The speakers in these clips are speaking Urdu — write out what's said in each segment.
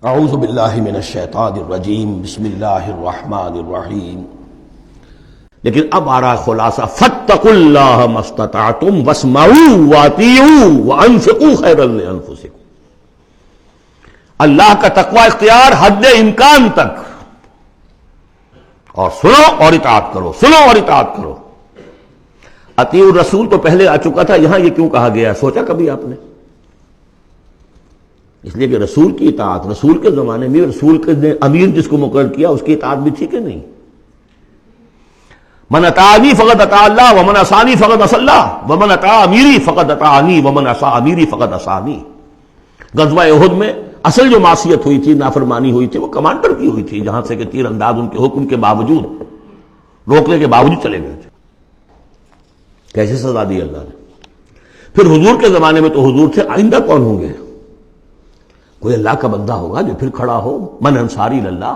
اعوذ باللہ من الشیطان الرجیم بسم اللہ الرحمن الرحیم. لیکن اب آ رہا خلاصہ فاتقوا اللہ ما استطعتم واسمعوا واطیعوا وانفقوا خیرا لانفسکم. اللہ کا تقوی اختیار حد امکان تک، اور سنو اور اطاعت کرو، سنو اور اطاعت کرو. اطیعوا الرسول تو پہلے آ چکا تھا، یہاں یہ کیوں کہا گیا؟ سوچا کبھی آپ نے؟ اس لیے کہ رسول کی اطاعت، رسول کے زمانے میں رسول کے امیر جس کو مقرر کیا اس کی اطاعت بھی تھی کہ نہیں؟ من اطاعنی فقد اطاع اللہ ومن عصانی فقد عصى اللہ ومن اطاع امیری فقد اطاعنی ومن عصى امیری فقد عصانی. غزوہ احد میں اصل جو معصیت ہوئی تھی، نافرمانی ہوئی تھی، وہ کمانڈر کی ہوئی تھی، جہاں سے کہ تیر انداز ان کے حکم کے باوجود، روکنے کے باوجود چلے گئے تھے. کیسے سزا دی اللہ نے؟ پھر حضور کے زمانے میں تو حضور تھے، آئندہ کون ہوں گے؟ کوئی اللہ کا بندہ ہوگا جو پھر کھڑا ہو، من انصاری اللہ،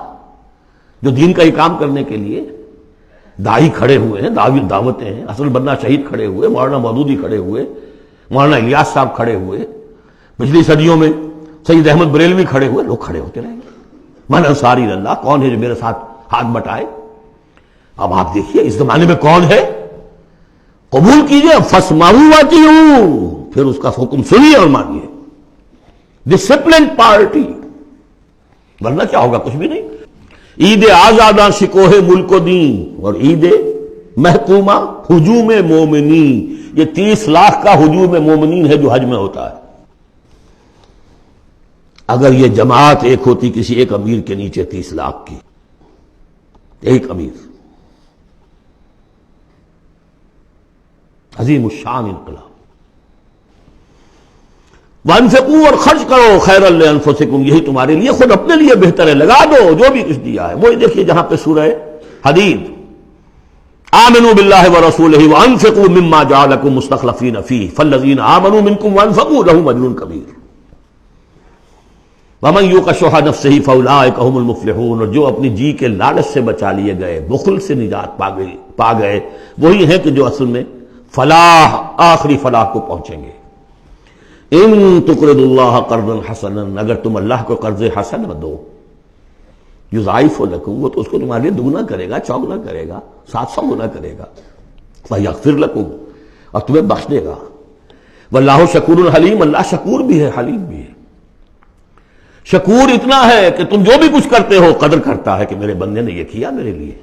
جو دین کا ہی کام کرنے کے لیے داعی کھڑے ہوئے ہیں، دعوتیں ہیں. اصل بندہ شہید کھڑے ہوئے، مولانا مودودی کھڑے ہوئے، مولانا الیاس صاحب کھڑے ہوئے، پچھلی صدیوں میں سید احمد بریلوی کھڑے ہوئے. لوگ کھڑے ہوتے رہیں گے. من انصاری اللہ، کون ہے جو میرے ساتھ ہاتھ بٹائے؟ اب آپ دیکھیے اس زمانے میں کون ہے؟ قبول کیجئے، فاسمعوا واطیعوا، پھر اس کا حکم سنیے اور مانیے. ڈسپلن پارٹی، ورنہ کیا ہوگا؟ کچھ بھی نہیں. عید آزاداں شکوہ ملک و دین اور عید محکومہ ہجوم مومنین. یہ 30 لاکھ کا ہجوم مومنین ہے جو حج میں ہوتا ہے. اگر یہ جماعت ایک ہوتی کسی ایک امیر کے نیچے 30 لاکھ کی، ایک امیر، عظیم الشان انقلاب. وانفقوا، اور خرچ کرو، خیرا لانفسکم، یہی تمہارے لیے، خود اپنے لیے بہتر ہے. لگا دو جو بھی کچھ دیا ہے. وہی دیکھیے جہاں پہ سورہ حدید، آمنوا باللہ ورسولہ وانفقوا مما جعلکم مستخلفین فیہ فالذین آمنوا منکم وانفقوا لهم اجر کبیر ومن یوق شح نفسہ فاولئک هم المفلحون. اور جو اپنی جی کے لالچ سے بچا لیے گئے، بخل سے نجات پا گئے، وہی ہیں کہ جو اصل میں فلاح، آخری فلاح کو پہنچیں گے. ان تقرضوا اللہ قرضا حسنا، اگر تم اللہ کو قرض حسن دو، یضاعف لکم، وہ تو اس کو تمہارے لیے دگنا کرے گا، چوگنا کرے گا، 700 گنا کرے گا. فیغفر لکم، اور تمہیں بخش دے گا. واللہ شکور حلیم، اللہ شکور بھی ہے، حلیم بھی ہے. شکور اتنا ہے کہ تم جو بھی کچھ کرتے ہو قدر کرتا ہے کہ میرے بندے نے یہ کیا میرے لیے.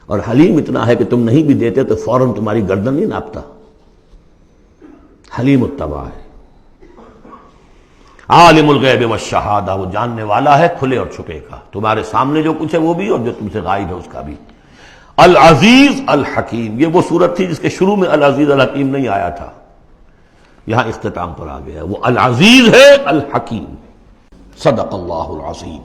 اور حلیم اتنا ہے کہ تم نہیں بھی دیتے تو فوراً تمہاری گردن نہیں ناپتا. حلیم الطبع ہے. عالم الغیب والشہادہ، وہ جاننے والا ہے کھلے اور چھپے کا، تمہارے سامنے جو کچھ ہے وہ بھی اور جو تم سے غائب ہے اس کا بھی. العزیز الحکیم، یہ وہ صورت تھی جس کے شروع میں العزیز الحکیم نہیں آیا تھا، یہاں اختتام پر آ گیا. وہ العزیز ہے الحکیم. صدق اللہ العظیم.